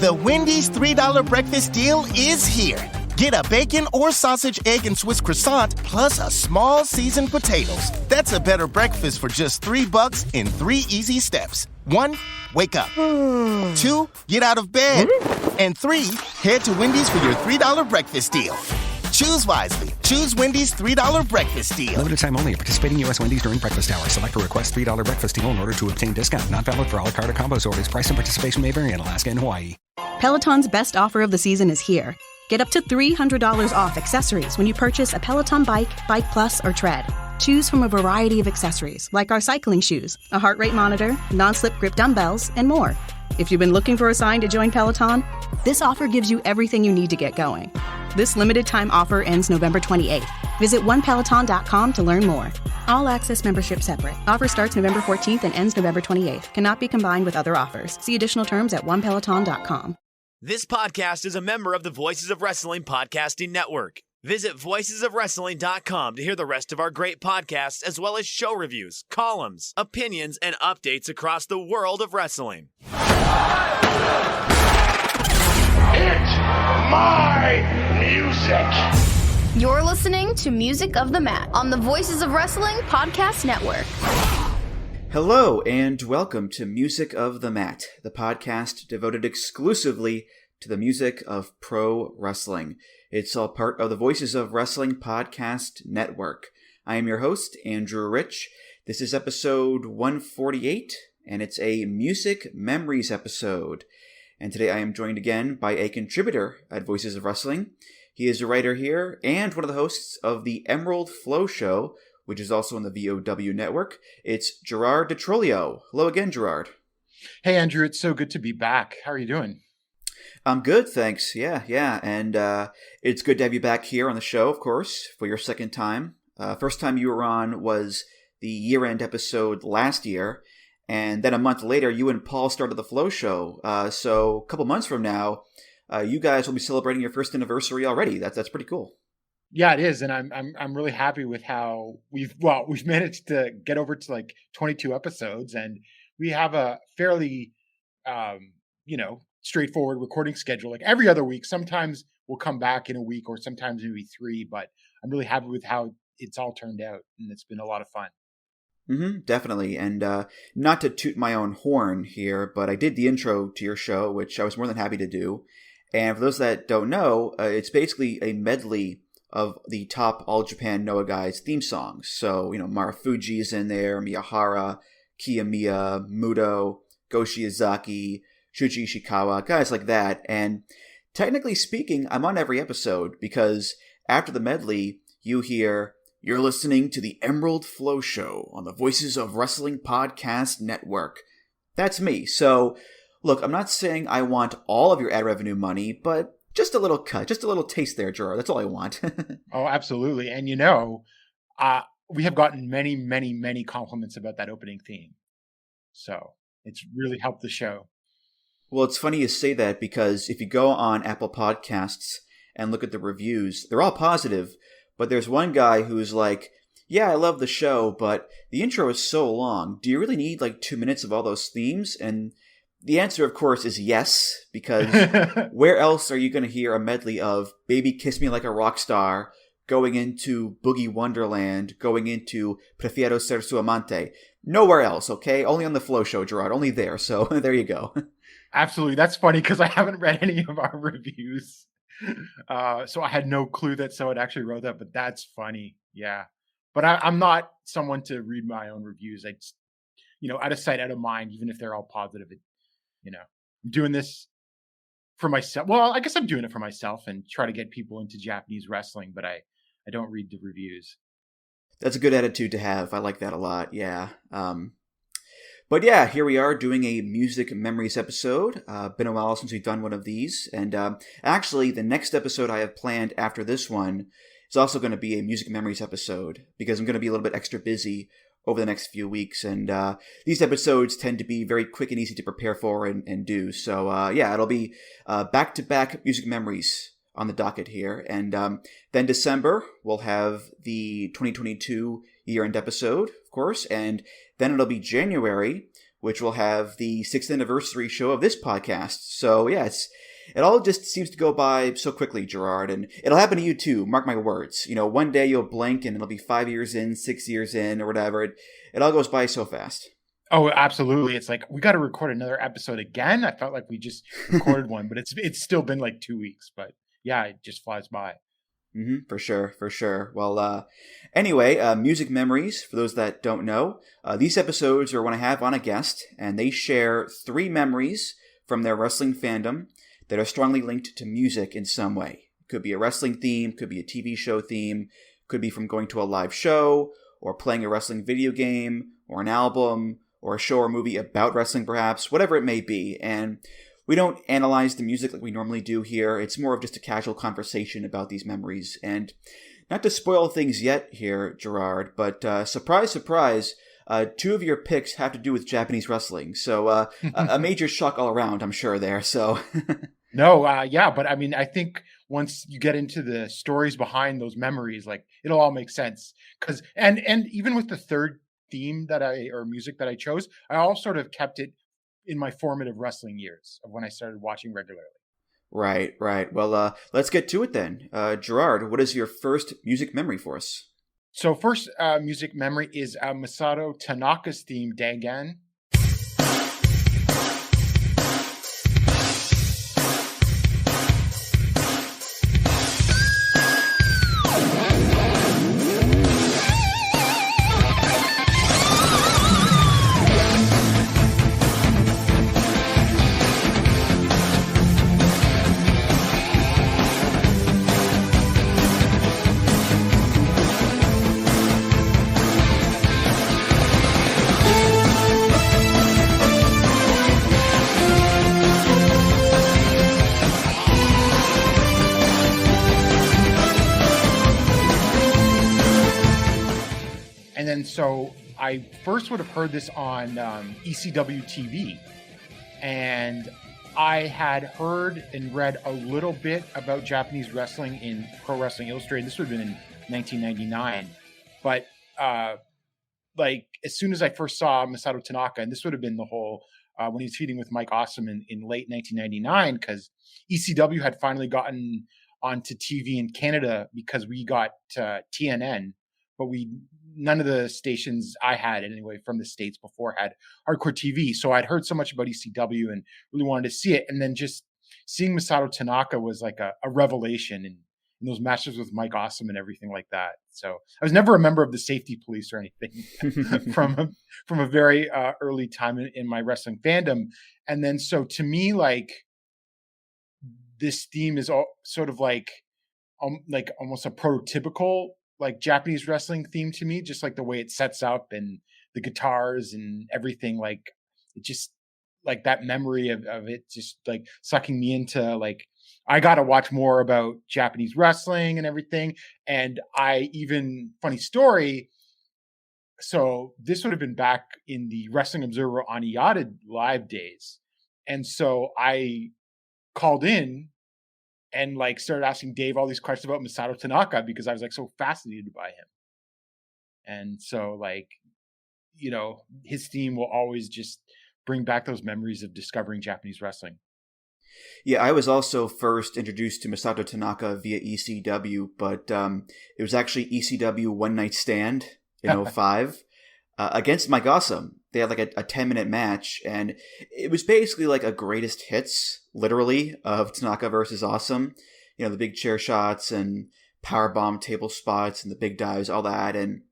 The Wendy's $3 breakfast deal is here. Get a bacon or sausage, egg, and Swiss croissant, plus a small seasoned potatoes. That's a better breakfast for just $3 in 3 easy steps. 1, wake up. 2, get out of bed. And 3, head to Wendy's for your $3 breakfast deal. Choose wisely. Choose Wendy's $3 breakfast deal. Limited time only. Participating U.S. Wendy's during breakfast hours. Select a request $3 breakfast deal in order to obtain discount. Not valid for a la carte or combos orders. Price and participation may vary in Alaska and Hawaii. Peloton's best offer of the season is here. Get up to $300 off accessories when you purchase a Peloton bike, Bike Plus, or Tread. Choose from a variety of accessories, like our cycling shoes, a heart rate monitor, non-slip grip dumbbells, and more. If you've been looking for a sign to join Peloton, this offer gives you everything you need to get going. This limited time offer ends November 28th. Visit onepeloton.com to learn more. All access membership separate. Offer starts November 14th and ends November 28th. Cannot be combined with other offers. See additional terms at onepeloton.com. This podcast is a member of the Voices of Wrestling Podcasting Network. Visit voicesofwrestling.com to hear the rest of our great podcasts, as well as show reviews, columns, opinions, and updates across the world of wrestling. It's my music. You're listening to Music of the Mat on the Voices of Wrestling Podcast Network. Hello, and welcome to Music of the Mat, the podcast devoted exclusively to the music of pro wrestling. It's all part of the Voices of Wrestling Podcast Network. I am your host, Andrew Rich. This is episode 148, and it's a Music Memories episode. And today I am joined again by a contributor at Voices of Wrestling. He is a writer here and one of the hosts of the Emerald FlowShow, which is also on the VOW network. It's Gerard Di Trolio. Hello again, Gerard. Hey, Andrew. It's so good to be back. How are you doing? I'm good, thanks. Yeah. And it's good to have you back here on the show, of course, for your second time. First time you were on was the year-end episode last year. And then a month later, you and Paul started the Flow Show. So a couple months from now, you guys will be celebrating your first anniversary already. That's pretty cool. Yeah, it is, and I'm really happy with how we've managed to get over to like 22 episodes, and we have a fairly straightforward recording schedule. Like every other week, sometimes we'll come back in a week, or sometimes maybe 3. But I'm really happy with how it's all turned out, and it's been a lot of fun. Definitely. And not to toot my own horn here, but I did the intro to your show, which I was more than happy to do. And for those that don't know, it's basically a medley of the top All Japan Noah Guys theme songs. So, Marufuji is in there, Miyahara, Kiyomiya, Muto, Go Shiozaki, Shuji Ishikawa, guys like that. And technically speaking, I'm on every episode because after the medley, you hear, "You're listening to the Emerald Flow Show on the Voices of Wrestling Podcast Network." That's me. So, look, I'm not saying I want all of your ad revenue money, but just a little cut, just a little taste there, Gerard. That's all I want. Oh, absolutely. And we have gotten many, many, many compliments about that opening theme. So it's really helped the show. Well, it's funny you say that because if you go on Apple Podcasts and look at the reviews, they're all positive. But there's one guy who's like, "Yeah, I love the show, but the intro is so long. Do you really need like 2 minutes of all those themes?" And the answer, of course, is yes, because where else are you going to hear a medley of Baby Kiss Me Like a Rock Star, going into Boogie Wonderland, going into Prefiero Ser Su Amante? Nowhere else, okay? Only on the Flow Show, Gerard. Only there. So there you go. Absolutely. That's funny because I haven't read any of our reviews. So I had no clue that someone actually wrote that, but that's funny. Yeah. But I'm not someone to read my own reviews. I just, out of sight, out of mind, even if they're all positive. I'm doing this for myself. Well, I guess I'm doing it for myself and try to get people into Japanese wrestling, but I don't read the reviews. That's a good attitude to have. I like that a lot. Yeah. But yeah, here we are doing a Music Memories episode. Been a while since we've done one of these. And actually, the next episode I have planned after this one is also going to be a Music Memories episode because I'm going to be a little bit extra busy over the next few weeks. And these episodes tend to be very quick and easy to prepare for and do. So yeah, it'll be back-to-back Music Memories on the docket here. And then December, we'll have the 2022 year-end episode, of course. And then it'll be January which will have the 6th anniversary show of this podcast. So yeah, it all just seems to go by so quickly, Gerard, and it'll happen to you too. Mark my words. One day you'll blink and it'll be 5 years in, 6 years in, or whatever. It all goes by so fast. Oh, absolutely. It's like, we got to record another episode again. I felt like we just recorded one, but it's still been like 2 weeks. But yeah, it just flies by. For sure. Well, anyway, music memories, for those that don't know. These episodes are when I have on a guest, and they share 3 memories from their wrestling fandom that are strongly linked to music in some way. Could be a wrestling theme, could be a TV show theme, could be from going to a live show, or playing a wrestling video game, or an album, or a show or movie about wrestling perhaps, whatever it may be. And we don't analyze the music like we normally do here. It's more of just a casual conversation about these memories. And not to spoil things yet here, Gerard, but surprise, surprise, 2 of your picks have to do with Japanese wrestling. So a major shock all around, I'm sure there. So No, yeah, but I mean, I think once you get into the stories behind those memories, like it'll all make sense. Because and even with the third theme or music that I chose, I all sort of kept it in my formative wrestling years of when I started watching regularly. Right. Well, let's get to it then. Gerard, what is your first music memory for us? So first music memory is Masato Tanaka's theme, Dangan. And then so I first would have heard this on ECW TV, and I had heard and read a little bit about Japanese wrestling in Pro Wrestling Illustrated. This would have been in 1999, but like as soon as I first saw Masato Tanaka, and this would have been the whole when he was feuding with Mike Awesome in late 1999, because ECW had finally gotten onto TV in Canada because we got TNN, but none of the stations I had anyway from the States before had hardcore TV. So I'd heard so much about ECW and really wanted to see it. And then just seeing Masato Tanaka was like a revelation in those matches with Mike Awesome and everything like that. So I was never a member of the Safety Police or anything from a very early time in my wrestling fandom. And then so to me, like this theme is all sort of like almost a prototypical like Japanese wrestling theme to me, just like the way it sets up and the guitars and everything, like it just like that memory of it just like sucking me into like, I got to watch more about Japanese wrestling and everything. And funny story. So this would have been back in the Wrestling Observer on IATA live days. And so I called in and like started asking Dave all these questions about Masato Tanaka because I was like so fascinated by him. And so like, his theme will always just bring back those memories of discovering Japanese wrestling. Yeah, I was also first introduced to Masato Tanaka via ECW, but it was actually ECW One Night Stand in 2005 against Mike Awesome. They had like a 10-minute match, and it was basically like a greatest hits, literally, of Tanaka versus Awesome. The big chair shots and powerbomb table spots and the big dives, all that. And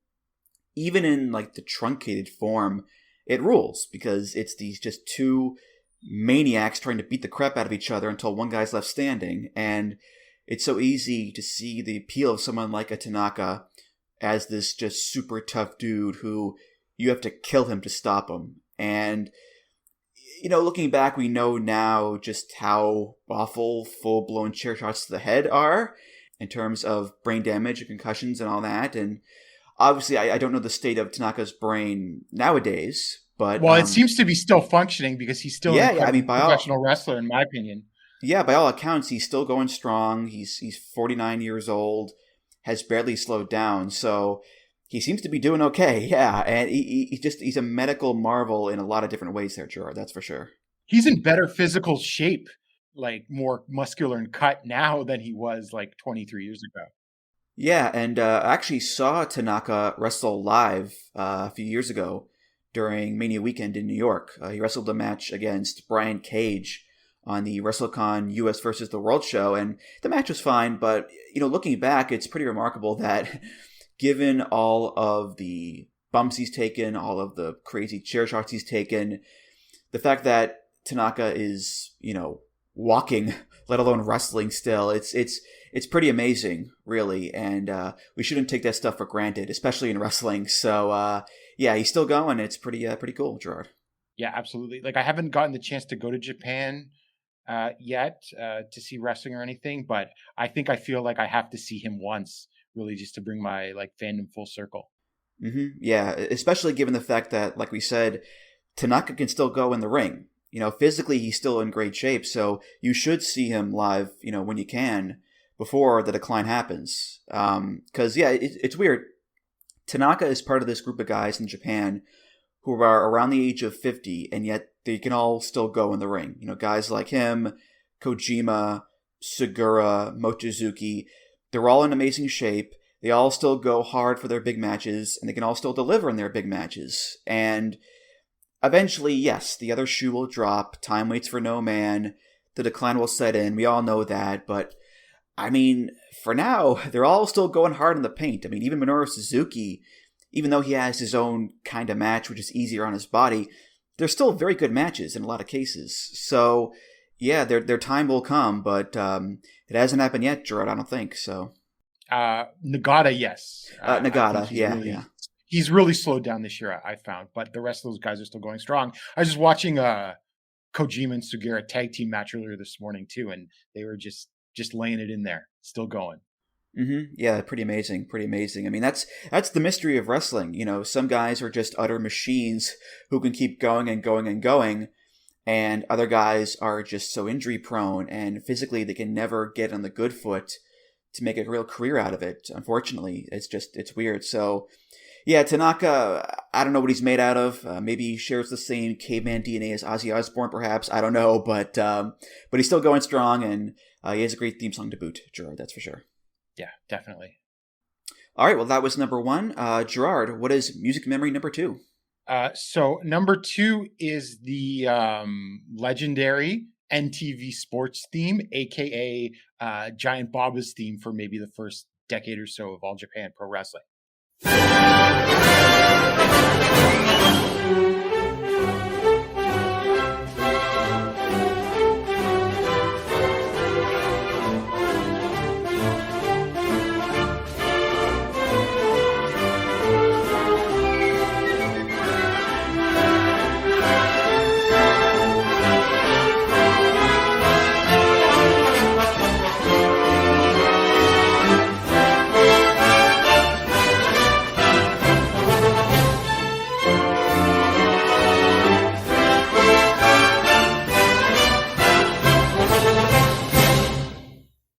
even in like the truncated form, it rules because it's these just 2 maniacs trying to beat the crap out of each other until one guy's left standing. And it's so easy to see the appeal of someone like a Tanaka as this just super tough dude who you have to kill him to stop him. And, looking back, we know now just how awful full-blown chair shots to the head are in terms of brain damage and concussions and all that. And obviously, I don't know the state of Tanaka's brain nowadays, but... Well, it seems to be still functioning because he's still a professional wrestler, in my opinion. Yeah, by all accounts, he's still going strong. He's 49 years old, has barely slowed down. So He seems to be doing okay, yeah. And he's a medical marvel in a lot of different ways there, Gerard, that's for sure. He's in better physical shape, like more muscular and cut now than he was like 23 years ago. Yeah, and I actually saw Tanaka wrestle live a few years ago during Mania Weekend in New York. He wrestled a match against Brian Cage on the WrestleCon US versus the World show, and the match was fine, but, looking back, it's pretty remarkable that given all of the bumps he's taken, all of the crazy chair shots he's taken, the fact that Tanaka is, walking, let alone wrestling still, it's pretty amazing, really, and we shouldn't take that stuff for granted, especially in wrestling. So, yeah, he's still going. It's pretty cool, Gerard. Yeah, absolutely. Like, I haven't gotten the chance to go to Japan yet to see wrestling or anything, but I think I feel like I have to see him once, really, just to bring my fandom full circle. Mm-hmm. Yeah, especially given the fact that, like we said, Tanaka can still go in the ring. Physically he's still in great shape, so you should see him live, when you can, before the decline happens. Because, it's weird. Tanaka is part of this group of guys in Japan who are around the age of 50, and yet they can all still go in the ring. Guys like him, Kojima, Segura, Mochizuki, they're all in amazing shape. They all still go hard for their big matches, and they can all still deliver in their big matches. And eventually, yes, the other shoe will drop. Time waits for no man. The decline will set in. We all know that. But, for now, they're all still going hard in the paint. Even Minoru Suzuki, even though he has his own kind of match, which is easier on his body, they're still very good matches in a lot of cases. So, yeah, their time will come, but it hasn't happened yet, Gerard, I don't think, so. Nagata, yes. Nagata, yeah. He's really slowed down this year, I found, but the rest of those guys are still going strong. I was just watching Kojima and Sugiura tag team match earlier this morning, too, and they were just laying it in there, still going. Mm-hmm. Yeah, pretty amazing. That's the mystery of wrestling. Some guys are just utter machines who can keep going and going and going, and other guys are just so injury prone, and physically they can never get on the good foot to make a real career out of it. Unfortunately, it's weird. So, yeah, Tanaka, I don't know what he's made out of. Maybe he shares the same caveman DNA as Ozzy Osbourne, perhaps. I don't know, but he's still going strong, and he has a great theme song to boot, Gerard, that's for sure. Yeah, definitely. All right, well, that was number one. Gerard, what is music memory number two? So number two is the legendary NTV Sports theme, aka Giant Baba's theme for maybe the first decade or so of All Japan Pro Wrestling.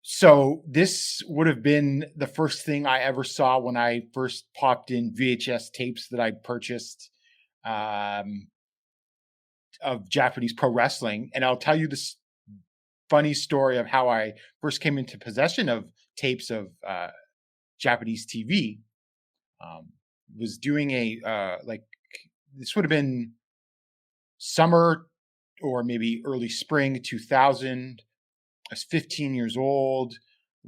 So this would have been the first thing I ever saw when I first popped in VHS tapes that I purchased of Japanese pro wrestling. And I'll tell you this funny story of how I first came into possession of tapes of Japanese TV. Was doing this would have been summer or maybe early spring 2000. I was 15 years old.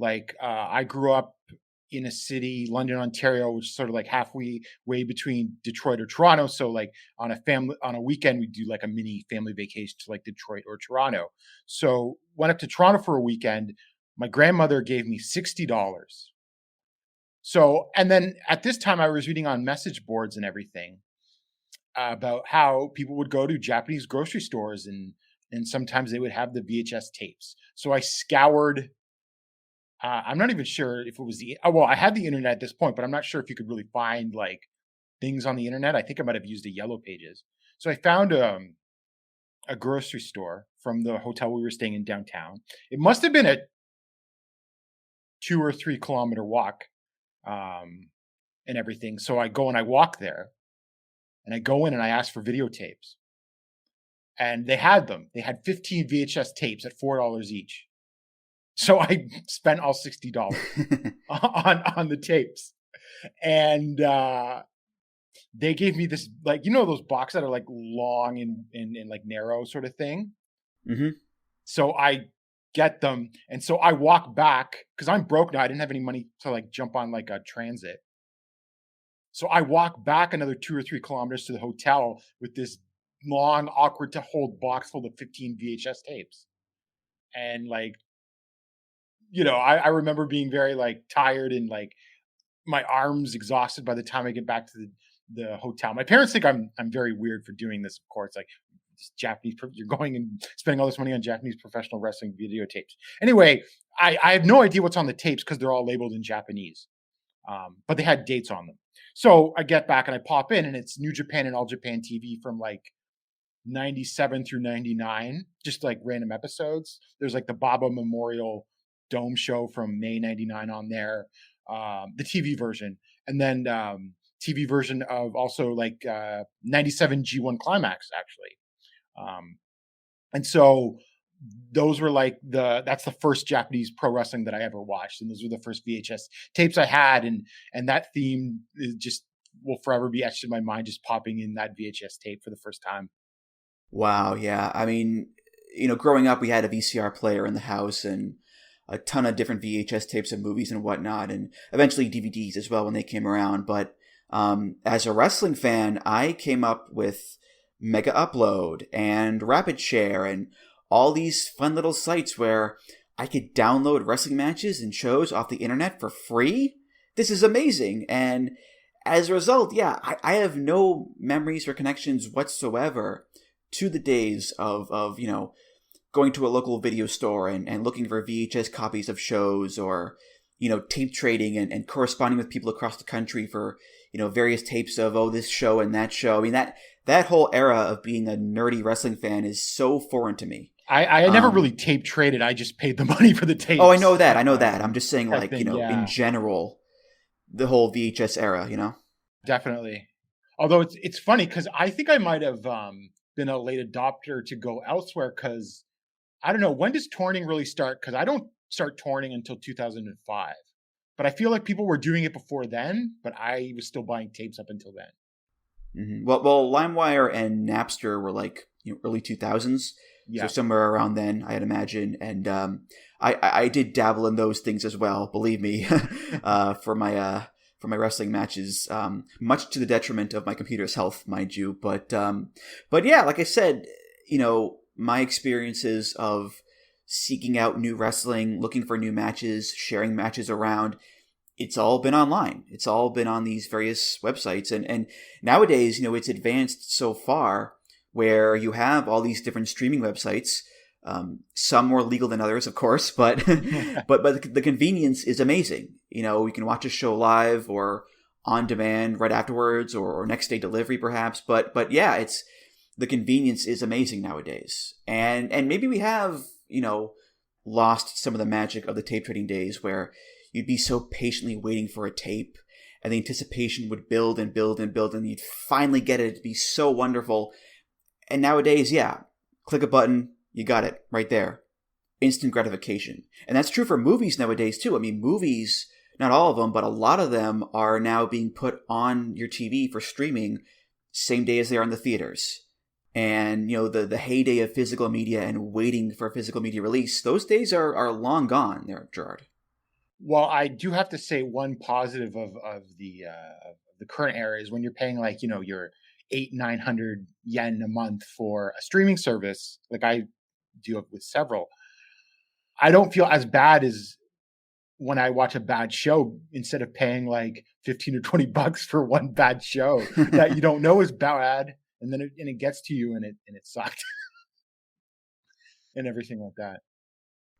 I grew up in a city, London, Ontario, which is sort of halfway between Detroit or Toronto. So on a weekend, we do a mini family vacation to Detroit or Toronto. So went up to Toronto for a weekend. My grandmother gave me $60. So, and then at this time I was reading on message boards and everything about how people would go to Japanese grocery stores and sometimes they would have the VHS tapes. So I scoured. I'm not even sure if it was I had the internet at this point, but I'm not sure if you could really find things on the internet. I think I might have used the Yellow Pages. So I found a grocery store from the hotel we were staying in downtown. It must have been a 2 or 3 kilometer walk and everything. So I go and I walk there, and I go in and I ask for videotapes. And they had them. They had 15 VHS tapes at $4 each. So I spent all $60 on the tapes. And they gave me this, like, you know, those boxes that are like long and like narrow sort of thing. Mm-hmm. So I get them. And so I walk back because I'm broke now. I didn't have any money to like jump on like a transit. So I walk back another 2 or 3 kilometers to the hotel with this long, awkward to hold box full of 15 VHS tapes. And like, you know, I remember being very like tired and like my arms exhausted by the time I get back to the hotel. My parents think I'm very weird for doing this, of course. Like, Japanese, you're going and spending all this money on Japanese professional wrestling videotapes. Anyway, I have no idea what's on the tapes because they're all labeled in Japanese. But they had dates on them. So I get back and I pop in and it's New Japan and All Japan TV from like 97 through 99, just like random episodes. There's like the Baba Memorial Dome show from May 99 on there, the TV version. And then TV version of also like 97 G1 Climax, actually. And so those were like that's the first Japanese pro wrestling that I ever watched. And those were the first VHS tapes I had. And that theme is just will forever be etched in my mind, just popping in that VHS tape for the first time. Wow. Yeah. I mean, you know, growing up, we had a VCR player in the house and a ton of different VHS tapes of movies and whatnot, and eventually DVDs as well when they came around. But as a wrestling fan, I came up with Mega Upload and Rapid Share and all these fun little sites where I could download wrestling matches and shows off the internet for free. This is amazing. And as a result, yeah, I have no memories or connections whatsoever to the days of you know, going to a local video store and looking for VHS copies of shows, or, you know, tape trading and corresponding with people across the country for, you know, various tapes of, oh, this show and that show. I mean, that whole era of being a nerdy wrestling fan is so foreign to me. I never really tape traded. I just paid the money for the tapes. Oh, I know that. I'm just saying, like, thing, you know, yeah. in general, the whole VHS era, you know? Definitely. Although it's funny because I think I might have been a late adopter to go elsewhere because, I don't know, when does torrenting really start? Because I don't start torrenting until 2005. But I feel like people were doing it before then, but I was still buying tapes up until then. Mm-hmm. Well, LimeWire and Napster were like, you know, early 2000s. Yeah. So somewhere around then, I'd imagine. And I did dabble in those things as well, believe me, for my wrestling matches, much to the detriment of my computer's health, mind you. But yeah, like I said, you know, my experiences of seeking out new wrestling, looking for new matches, sharing matches around, it's all been online. It's all been on these various websites. And nowadays, you know, it's advanced so far where you have all these different streaming websites, some more legal than others, of course, but but the convenience is amazing. You know, we can watch a show live or on demand right afterwards, or next day delivery perhaps. But yeah, the convenience is amazing nowadays. And maybe we have, you know, lost some of the magic of the tape trading days where you'd be so patiently waiting for a tape and the anticipation would build and build and build and you'd finally get it. It'd be so wonderful. And nowadays, yeah, click a button, you got it right there. Instant gratification. And that's true for movies nowadays too. I mean, movies, not all of them, but a lot of them are now being put on your TV for streaming same day as they are in the theaters. And, you know, the heyday of physical media and waiting for a physical media release, those days are long gone there, Gerard. Well, I do have to say one positive of the current era is when you're paying, like, you know, your 800-900 yen a month for a streaming service, like I do with several, I don't feel as bad as when I watch a bad show instead of paying like $15 or $20 for one bad show that you don't know is bad. And then it gets to you and it sucked and everything like that.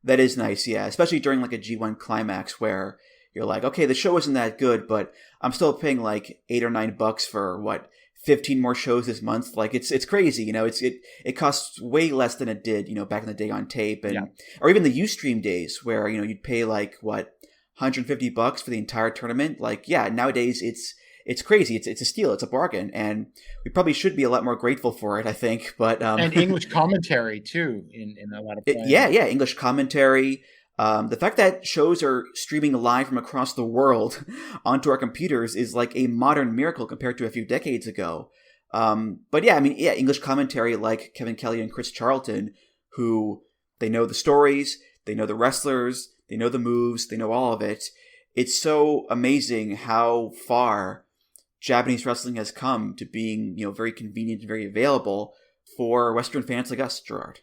That is nice, yeah. Especially during like a G1 Climax where you're like, okay, the show isn't that good, but I'm still paying like $8 or $9 for what, 15 more shows this month. Like it's crazy, you know. It costs way less than it did, you know, back in the day on tape, and or even the Ustream days where, you know, you'd pay like what, $150 for the entire tournament. Like, yeah, nowadays it's crazy. It's a steal. It's a bargain, and we probably should be a lot more grateful for it, I think. But and English commentary too in a lot of places. Yeah, English commentary. The fact that shows are streaming live from across the world onto our computers is like a modern miracle compared to a few decades ago. But yeah, English commentary like Kevin Kelly and Chris Charlton, who they know the stories, they know the wrestlers, they know the moves, they know all of it. It's so amazing how far Japanese wrestling has come to being, very convenient and very available for Western fans like us, Gerard.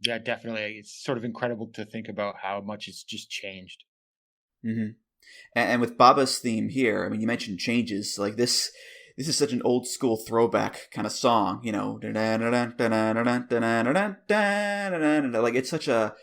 Yeah, definitely. It's sort of incredible to think about how much it's just changed. Mm-hmm. And with Baba's theme here, you mentioned changes. Like this is such an old school throwback kind of song, like it's such a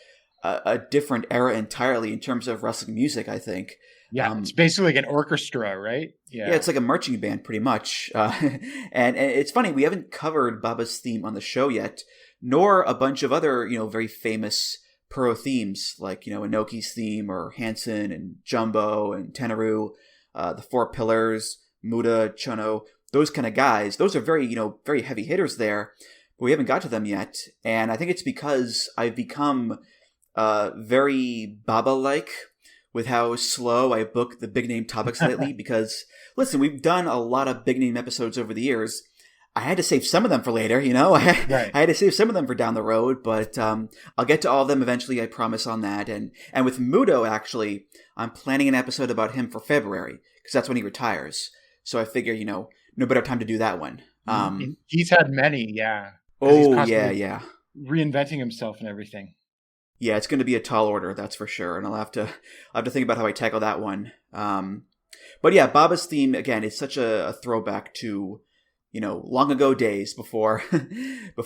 different era entirely in terms of wrestling music, I think. Yeah, it's basically like an orchestra, right? Yeah, it's like a marching band pretty much. And it's funny, we haven't covered Baba's theme on the show yet, nor a bunch of other, very famous pro themes like, Inoki's theme or Hansen and Jumbo and Tenaru, the Four Pillars, Muda, Chono, those kind of guys. Those are very, very heavy hitters there, but we haven't got to them yet. And I think it's because I've become very Baba-like with how slow I book the big name topics lately. Because, listen, we've done a lot of big name episodes over the years. I had to save some of them for later, I had to save some of them for down the road, but I'll get to all of them eventually, I promise on that. And with Mudo, actually, I'm planning an episode about him for February, because that's when he retires. So I figure, no better time to do that one. He's had many, yeah. Oh, yeah. Reinventing himself and everything. Yeah, it's going to be a tall order, that's for sure. And I'll have to think about how I tackle that one. But yeah, Baba's theme, again, is such a throwback to, long ago days before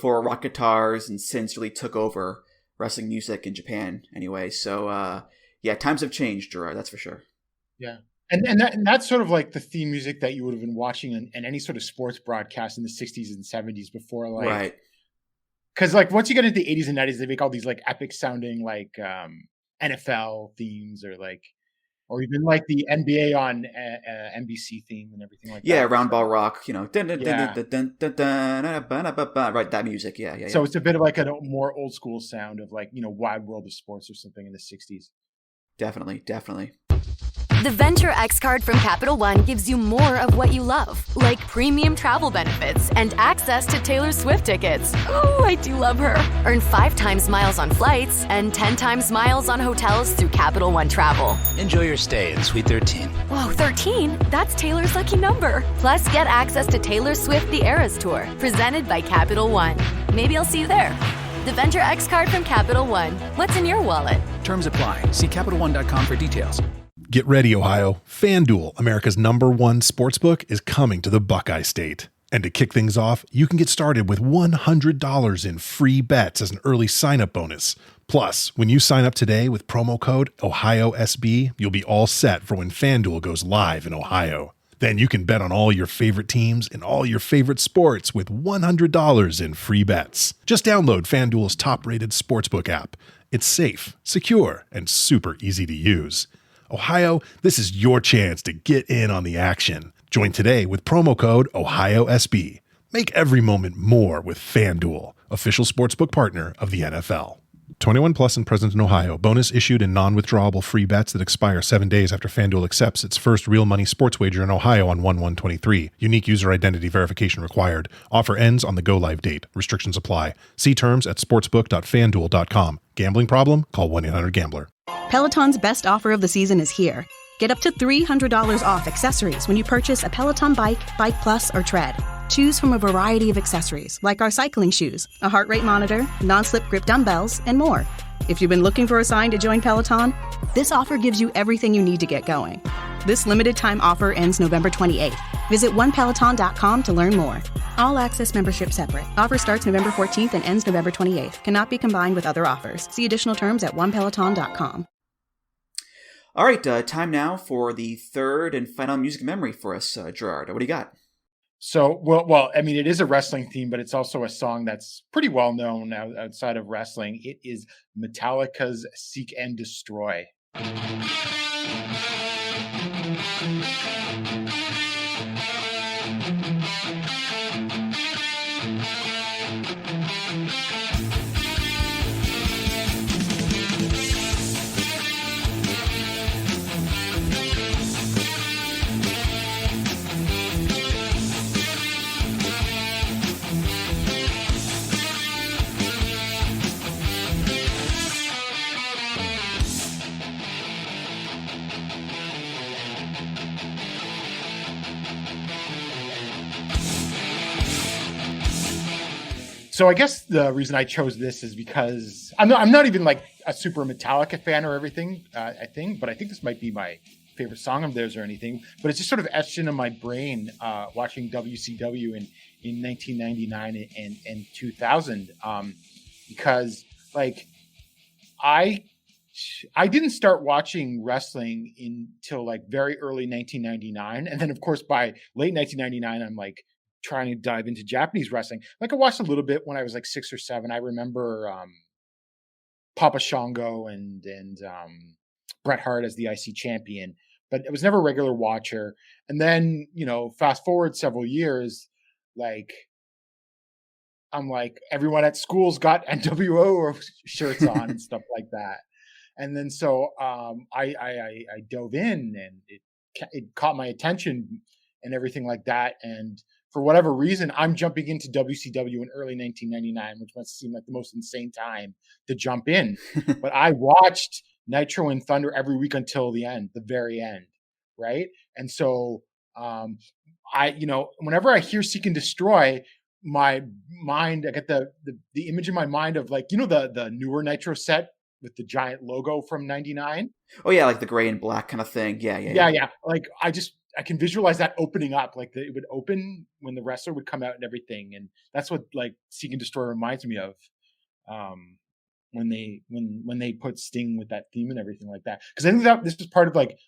rock guitars and synths really took over wrestling music in Japan anyway. So, yeah, times have changed, Gerard, that's for sure. Yeah. And that's sort of like the theme music that you would have been watching in any sort of sports broadcast in the 60s and 70s before, like... Right. Because like once you get into the 80s and 90s, they make all these like epic sounding like NFL themes or even like the NBA on NBC theme and everything like that. Yeah, Round Ball Rock, right, that music, yeah. So it's a bit of like a more old school sound of like, Wide World of Sports or something in the 60s. Definitely. The Venture X card from Capital One gives you more of what you love, like premium travel benefits and access to Taylor Swift tickets. Oh, I do love her. Earn 5 times miles on flights and 10 times miles on hotels through Capital One Travel. Enjoy your stay in Suite 13. Whoa, 13? That's Taylor's lucky number. Plus, get access to Taylor Swift The Eras Tour, presented by Capital One. Maybe I'll see you there. The Venture X card from Capital One. What's in your wallet? Terms apply. See CapitalOne.com for details. Get ready, Ohio. FanDuel, America's #1 sportsbook, is coming to the Buckeye State. And to kick things off, you can get started with $100 in free bets as an early sign-up bonus. Plus, when you sign up today with promo code OhioSB, you'll be all set for when FanDuel goes live in Ohio. Then you can bet on all your favorite teams and all your favorite sports with $100 in free bets. Just download FanDuel's top-rated sportsbook app. It's safe, secure, and super easy to use. Ohio, this is your chance to get in on the action. Join today with promo code OhioSB. Make every moment more with FanDuel, official sportsbook partner of the NFL. 21 plus and present in Ohio. Bonus issued in non-withdrawable free bets that expire 7 days after FanDuel accepts its first real money sports wager in Ohio on 1/1/23. Unique user identity verification required. Offer ends on the go-live date. Restrictions apply. See terms at sportsbook.fanduel.com. Gambling problem? Call 1-800-GAMBLER. Peloton's best offer of the season is here. Get up to $300 off accessories when you purchase a Peloton bike, Bike Plus, or Tread. Choose from a variety of accessories like our cycling shoes, a heart rate monitor, non-slip grip dumbbells, and more. If you've been looking for a sign to join Peloton, this offer gives you everything you need to get going. This limited time offer ends November 28th. Visit onepeloton.com to learn more. All access membership separate. Offer starts November 14th and ends November 28th. Cannot be combined with other offers. See additional terms at onepeloton.com. All right, time now for the third and final music memory for us, Gerard. What do you got? So, well, I mean, it is a wrestling theme, but it's also a song that's pretty well known outside of wrestling. It is Metallica's Seek and Destroy. So I guess the reason I chose this is because I'm not even like a super Metallica fan or everything, I think, but I think this might be my favorite song of theirs or anything. But it's just sort of etched into my brain watching WCW in 1999 and 2000, because like I didn't start watching wrestling until like very early 1999, and then of course by late 1999 I'm like trying to dive into Japanese wrestling. Like I watched a little bit when I was like 6 or 7. I remember Papa Shango and Bret Hart as the IC champion, but I was never a regular watcher. And then, fast forward several years, like I'm like everyone at school's got NWO shirts on and stuff like that. And then so I dove in, and it caught my attention and everything like that. And for whatever reason, I'm jumping into WCW in early 1999, which must seem like the most insane time to jump in. But I watched Nitro and Thunder every week until the very end, right? And so whenever I hear Seek and Destroy, my mind, I get the image in my mind of like, the newer Nitro set with the giant logo from 99. Oh yeah, like the gray and black kind of thing. Yeah. Like I can visualize that opening up, like it would open when the wrestler would come out and everything, and that's what like Seek and Destroy reminds me of, when they put Sting with that theme and everything like that. Because I think that this was part of like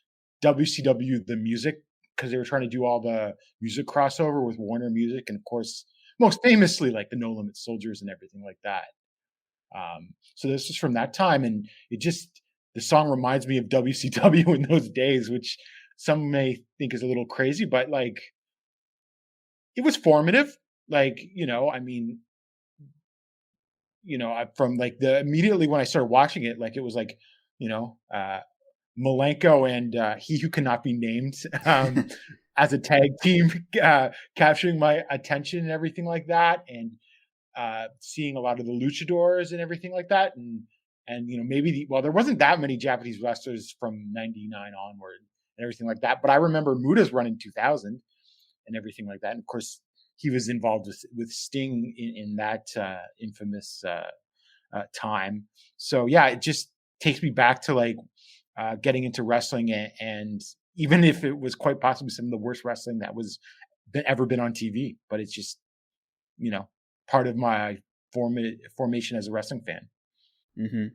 WCW the music, because they were trying to do all the music crossover with Warner Music, and of course, most famously like the No Limit Soldiers and everything like that. So this is from that time, and the song reminds me of WCW in those days, which some may think is a little crazy, but like it was formative. Like, from like immediately when I started watching it, like it was like, Malenko and He Who Cannot Be Named as a tag team, capturing my attention and everything like that. And seeing a lot of the luchadors and everything like that. And maybe there wasn't that many Japanese wrestlers from 99 onward and everything like that. But I remember Muda's run in 2000 and everything like that. And of course, he was involved with Sting in that infamous time. So yeah, it just takes me back to like getting into wrestling, and even if it was quite possibly some of the worst wrestling that was ever been on TV, but it's just, part of my formation as a wrestling fan. Mm-hmm.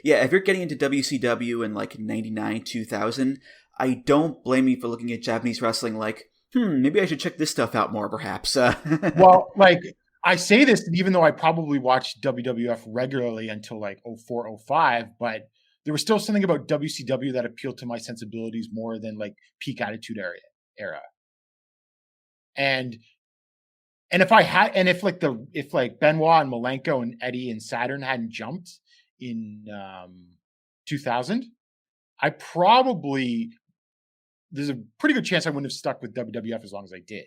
Yeah, if you're getting into WCW in like 99, 2000, I don't blame you for looking at Japanese wrestling like, maybe I should check this stuff out more, perhaps. Well, like, I say this even though I probably watched WWF regularly until like 04, 05, but there was still something about WCW that appealed to my sensibilities more than like peak Attitude era. And if Benoit and Malenko and Eddie and Saturn hadn't jumped in 2000, there's a pretty good chance I wouldn't have stuck with WWF as long as I did,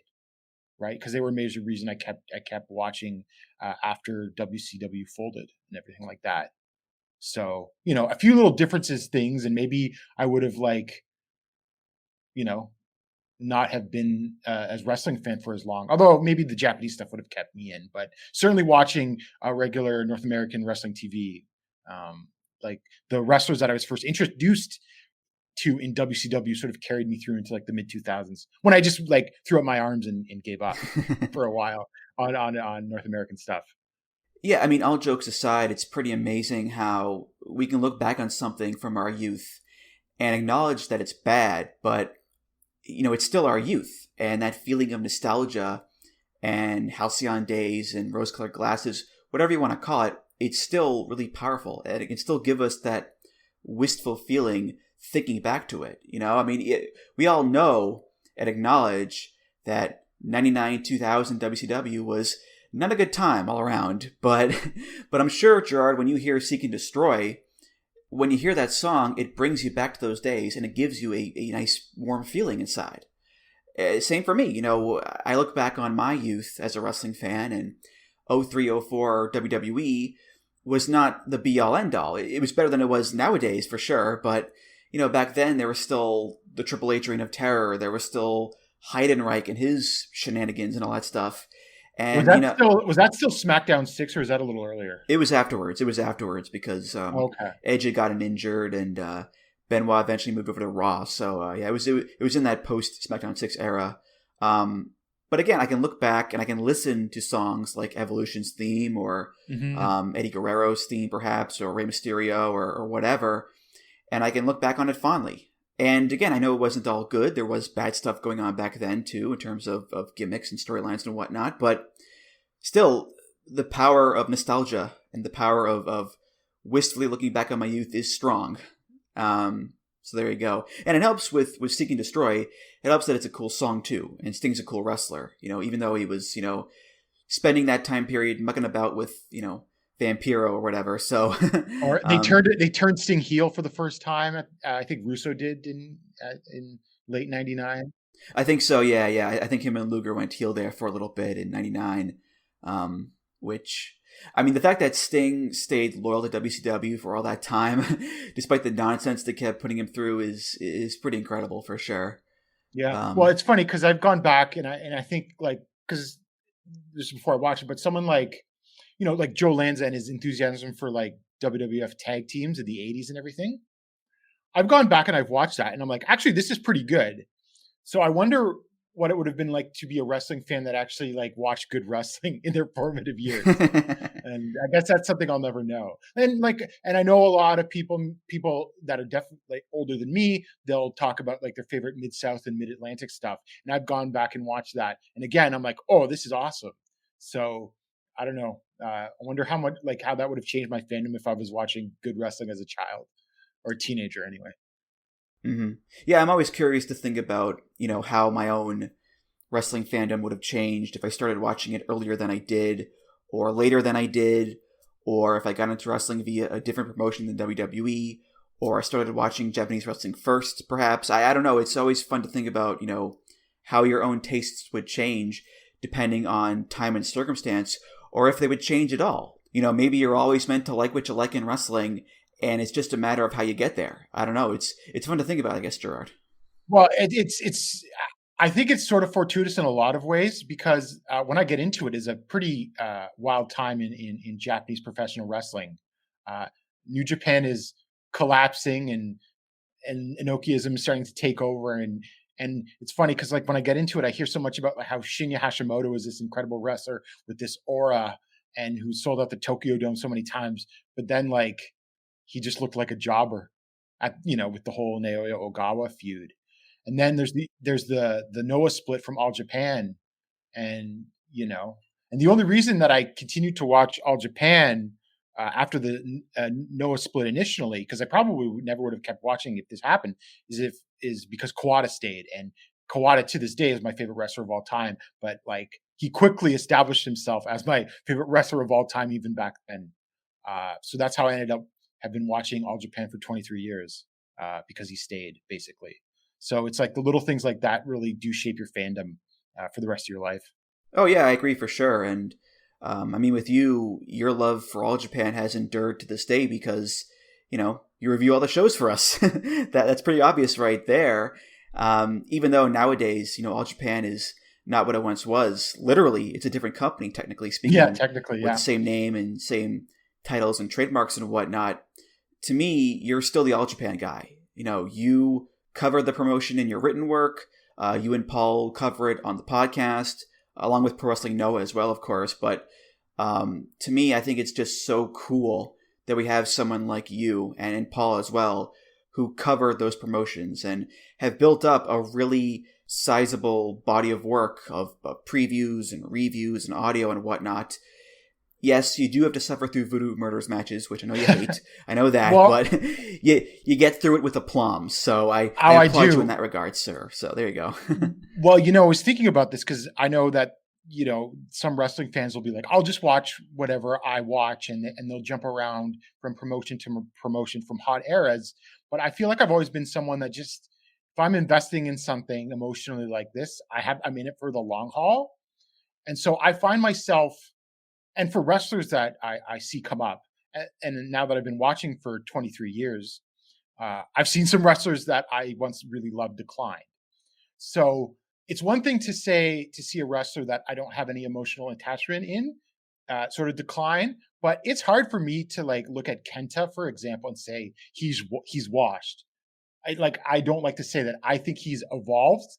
right? Because they were a major reason I kept watching after WCW folded and everything like that. So, a few little things, and maybe I would have not have been as wrestling fan for as long. Although maybe the Japanese stuff would have kept me in, but certainly watching regular North American wrestling TV, like the wrestlers that I was first introduced to in WCW sort of carried me through into like the mid 2000s, when I just like threw up my arms and gave up for a while on North American stuff. Yeah, I mean, all jokes aside, it's pretty amazing how we can look back on something from our youth and acknowledge that it's bad, but it's still our youth, and that feeling of nostalgia and halcyon days and rose-colored glasses, whatever you want to call it, it's still really powerful, and it can still give us that wistful feeling thinking back to it. I mean, we all know and acknowledge that 99, 2000 WCW was not a good time all around. But I'm sure, Gerard, when you hear Seek and Destroy, when you hear that song, it brings you back to those days and it gives you a nice warm feeling inside. Same for me. I look back on my youth as a wrestling fan, and 03, 04 WWE was not the be-all, end-all. It was better than it was nowadays, for sure. But, back then there was still the Triple H Reign of Terror. There was still Heidenreich and his shenanigans and all that stuff. And was that still SmackDown 6, or is that a little earlier? It was afterwards. because Edge had gotten injured, and Benoit eventually moved over to Raw. So it was in that post SmackDown 6 era. But again, I can look back and I can listen to songs like Evolution's theme, or Eddie Guerrero's theme, perhaps, or Rey Mysterio, or whatever, and I can look back on it fondly. And again, I know it wasn't all good. There was bad stuff going on back then, too, in terms of gimmicks and storylines and whatnot. But still, the power of nostalgia and the power of wistfully looking back on my youth is strong. So there you go. And it helps with Seek and Destroy. It helps that it's a cool song, too. And Sting's a cool wrestler. Even though he was, spending that time period mucking about with, Vampiro or whatever. So or they turned Sting heel for the first time. I think Russo did in late '99. I think so. Yeah. I think him and Luger went heel there for a little bit in '99. Which, I mean, the fact that Sting stayed loyal to WCW for all that time, despite the nonsense they kept putting him through, is pretty incredible for sure. Yeah. Well, it's funny because I've gone back and I think, like, because this is before I watched it, but someone like, like Joe Lanza and his enthusiasm for like WWF tag teams in the 80s and everything. I've gone back and I've watched that and I'm like, actually, this is pretty good. So I wonder what it would have been like to be a wrestling fan that actually like watched good wrestling in their formative years. And I guess that's something I'll never know. And I know a lot of people that are definitely like older than me, they'll talk about like their favorite Mid-South and Mid-Atlantic stuff. And I've gone back and watched that. And again, I'm like, oh, this is awesome. So I don't know. I wonder how that would have changed my fandom if I was watching good wrestling as a child or a teenager anyway. Mm-hmm. Yeah, I'm always curious to think about, how my own wrestling fandom would have changed if I started watching it earlier than I did, or later than I did, or if I got into wrestling via a different promotion than WWE, or I started watching Japanese wrestling first, perhaps. I don't know. It's always fun to think about, how your own tastes would change depending on time and circumstance, or if they would change at all. Maybe you're always meant to like what you like in wrestling, and it's just a matter of how you get there. I don't know. It's fun to think about, I guess, Gerard. Well, I think it's sort of fortuitous in a lot of ways because when I get into it, it's a pretty wild time in Japanese professional wrestling. New Japan is collapsing and Enochiism is starting to take over. And it's funny because like when I get into it, I hear so much about like how Shinya Hashimoto is this incredible wrestler with this aura and who sold out the Tokyo Dome so many times. But then like he just looked like a jobber with the whole Naoya Ogawa feud. And then there's the Noah split from All Japan. And the only reason that I continued to watch All Japan after the Noah split initially, because I probably never would have kept watching if this happened, is because Kawada stayed. And Kawada to this day is my favorite wrestler of all time. But like he quickly established himself as my favorite wrestler of all time, even back then. So that's how I have been watching All Japan for 23 years because he stayed, basically. So it's like the little things like that really do shape your fandom for the rest of your life. Oh, yeah, I agree for sure. And I mean, with you, your love for All Japan has endured to this day because, you review all the shows for us. That's pretty obvious right there. Even though nowadays, All Japan is not what it once was. Literally, it's a different company, technically speaking. Yeah, technically, with the same name and same titles and trademarks and whatnot. To me, you're still the All Japan guy. You cover the promotion in your written work. You and Paul cover it on the podcast, along with Pro Wrestling Noah as well, of course. But to me, I think it's just so cool that we have someone like you and Paul as well who cover those promotions and have built up a really sizable body of work of previews and reviews and audio and whatnot. yes, you do have to suffer through Voodoo Murders matches, which I know you hate. I know that, but you get through it with aplomb. So I applaud you in that regard, sir. So there you go. Well, I was thinking about this because I know that, some wrestling fans will be like, I'll just watch whatever I watch, and they'll jump around from promotion to promotion from hot eras. But I feel like I've always been someone that just, if I'm investing in something emotionally like this, I'm in it for the long haul. And so I find myself, and for wrestlers that I see come up, and now that I've been watching for 23 years, I've seen some wrestlers that I once really loved decline. So it's one thing to see a wrestler that I don't have any emotional attachment in sort of decline, but it's hard for me to look at Kenta, for example, and say he's washed. I don't like to say that. I think he's evolved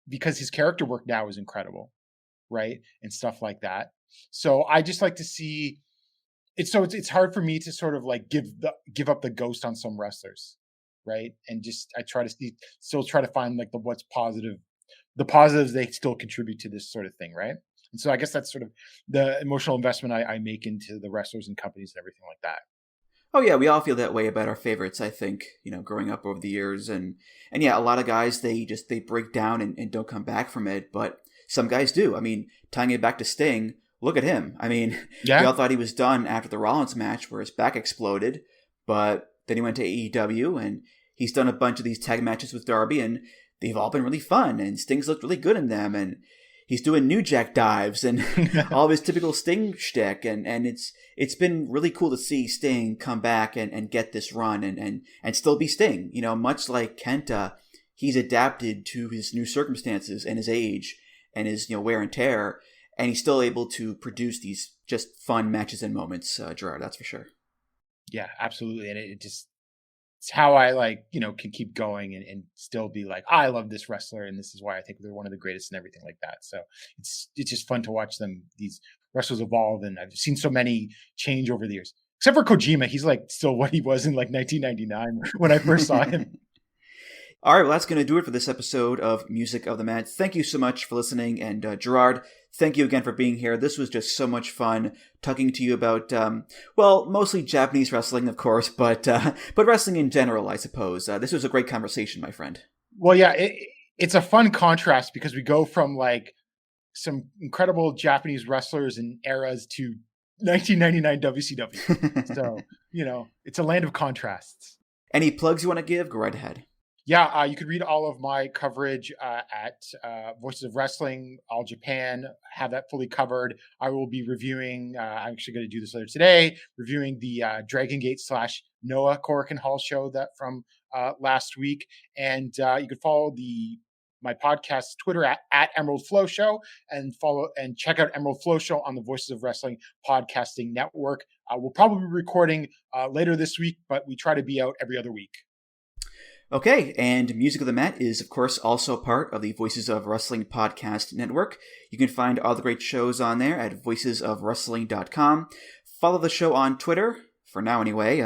because his character work now is incredible, right? And stuff like that. So I just like to see it. So it's hard for me to sort of give up the ghost on some wrestlers, right? And just I try to still try to find what's positive. The positives they still contribute to this sort of thing, right? And so I guess that's sort of the emotional investment I make into the wrestlers and companies and everything like that. Oh yeah, we all feel that way about our favorites, I think, growing up over the years. And yeah, a lot of guys, they break down and don't come back from it. But some guys do. I mean, tying it back to Sting, look at him. I mean, we all thought he was done after the Rollins match where his back exploded. But then he went to AEW and he's done a bunch of these tag matches with Darby, and they've all been really fun, and Sting's looked really good in them, and he's doing New Jack dives and all of his typical Sting shtick, and it's been really cool to see Sting come back and get this run and still be Sting. Much like Kenta, he's adapted to his new circumstances and his age and his wear and tear, and he's still able to produce these just fun matches and moments, Gerard, that's for sure. Yeah, absolutely, and it's how I can keep going and still be I love this wrestler, and this is why I think they're one of the greatest and everything like that. So it's just fun to watch these wrestlers evolve, and I've seen so many change over the years. Except for Kojima, he's still what he was in 1999 when I first saw him. All right, well, that's going to do it for this episode of Music of the Mat. Thank you so much for listening, and Gerard, thank you again for being here. This was just so much fun talking to you about, mostly Japanese wrestling, of course, but wrestling in general, I suppose. This was a great conversation, my friend. Well, yeah, it's a fun contrast because we go from some incredible Japanese wrestlers and eras to 1999 WCW. So, it's a land of contrasts. Any plugs you want to give? Go right ahead. Yeah, you could read all of my coverage at Voices of Wrestling, All Japan, have that fully covered. I will be reviewing, I'm actually going to do this later today, reviewing the Dragon Gate / Noah Korakuen Hall show that from last week. And you could follow my podcast Twitter at Emerald FlowShow, and follow and check out Emerald FlowShow on the Voices of Wrestling podcasting network. We'll probably be recording later this week, but we try to be out every other week. Okay, and Music of the Mat is, of course, also part of the Voices of Wrestling podcast network. You can find all the great shows on there at voicesofwrestling.com. Follow the show on Twitter, for now anyway,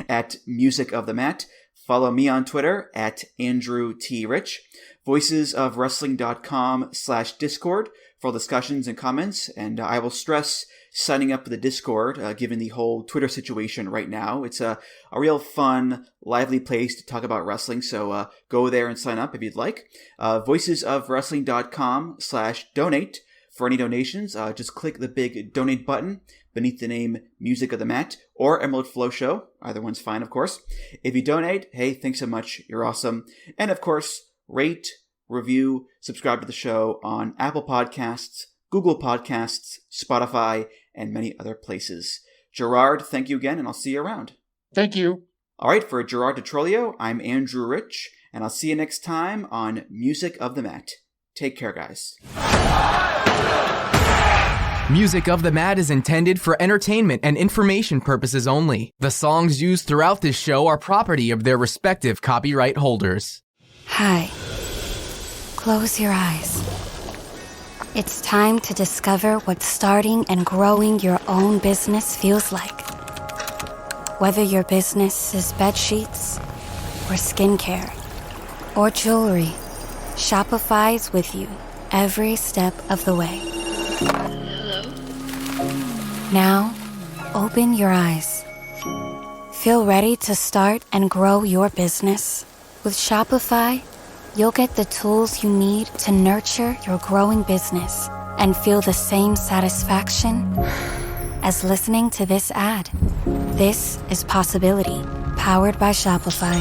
at Music of the Mat. Follow me on Twitter at Andrew T. Rich. voicesofwrestling.com/Discord for discussions and comments, and I will stress signing up for the Discord, given the whole Twitter situation right now. It's a real fun, lively place to talk about wrestling, so go there and sign up if you'd like. voicesofwrestling.com/donate. For any donations, just click the big donate button beneath the name Music of the Mat or Emerald Flow Show. Either one's fine, of course. If you donate, hey, thanks so much. You're awesome. And of course, rate, review, subscribe to the show on Apple Podcasts, Google Podcasts, Spotify, and many other places. Gerard, thank you again, and I'll see you around. Thank you. All right, for Gerard Di Trolio, I'm Andrew Rich, and I'll see you next time on Music of the Mat. Take care, guys. Music of the Mat is intended for entertainment and information purposes only. The songs used throughout this show are property of their respective copyright holders. Hi. Close your eyes. It's time to discover what starting and growing your own business feels like. Whether your business is bedsheets or skincare or jewelry, Shopify's with you every step of the way. Hello? Now, open your eyes. Feel ready to start and grow your business? With Shopify, you'll get the tools you need to nurture your growing business and feel the same satisfaction as listening to this ad. This is Possibility, powered by Shopify.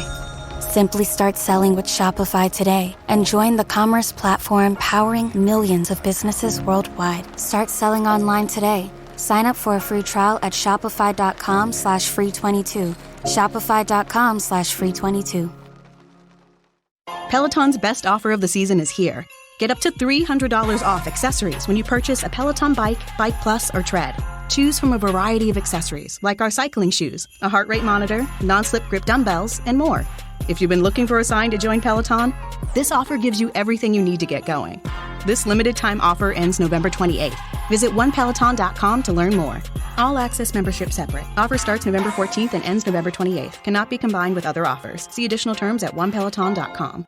Simply start selling with Shopify today and join the commerce platform powering millions of businesses worldwide. Start selling online today. Sign up for a free trial at shopify.com/free22. Shopify.com/free22. Peloton's best offer of the season is here. Get up to $300 off accessories when you purchase a Peloton bike, Bike Plus, or Tread. Choose from a variety of accessories like our cycling shoes, a heart rate monitor, non-slip grip dumbbells, and more. If you've been looking for a sign to join Peloton, this offer gives you everything you need to get going. This limited time offer ends November 28th. Visit onepeloton.com to learn more. All access membership separate. Offer starts November 14th and ends November 28th. Cannot be combined with other offers. See additional terms at onepeloton.com.